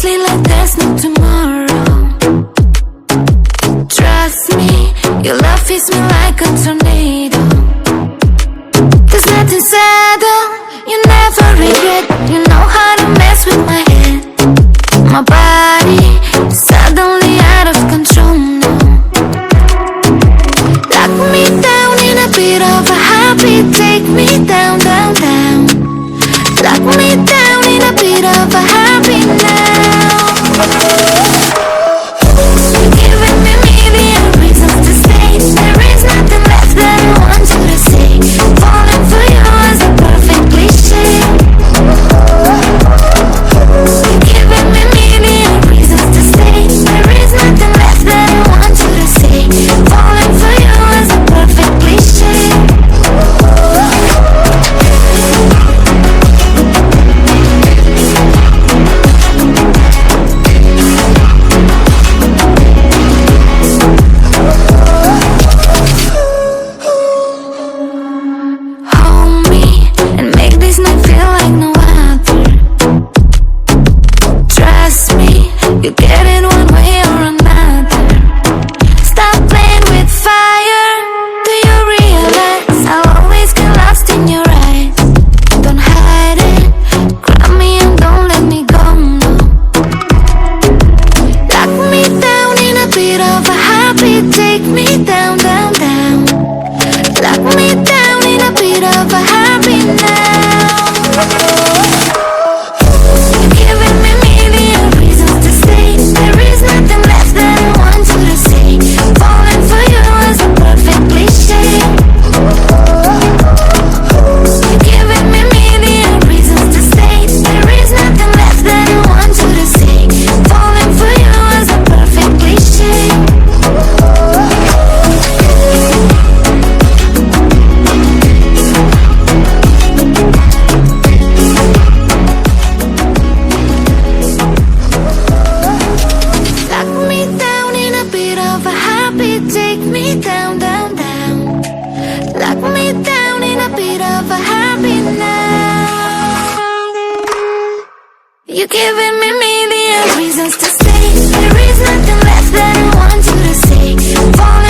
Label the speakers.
Speaker 1: closely like there's no tomorrow. Trust me, your love hits me like a tornado. There's nothing settled, you never regret. You know how to mess with my head. My body suddenly out of control now. Lock me down in a bit of a habit. Take me down, down, down. Lock me down in a bit of a habit now. You're giving me million reasons to stay. There is nothing left that I want you to say. Falling for you is a perfect cliche. You're giving me million reasons to stay. There is nothing left that I want you to say. Falling for you is a perfect cliche. Hold me and make this night feel like no other. Trust me, you get it one way or another. Stop playing with fire. Do you realize I'll always get lost in your eyes? Don't hide it, grab me and don't let me go, no. Lock me down in a bit of a habit. Take me down, down, down. Lock me down in a bit of a habit now. You're giving me million reasons to stay. There is nothing left that I want you to say. Falling for you is a perfect cliche. You're giving me million reasons to stay. There is nothing left that I want you to say. Falling for you is a perfect cliche. Lock me down in a bit of a habit. Take me down, down, down. Lock me down in a bit of a habit now. You're giving me million reasons to stay. There is nothing left that I want you to say. Falling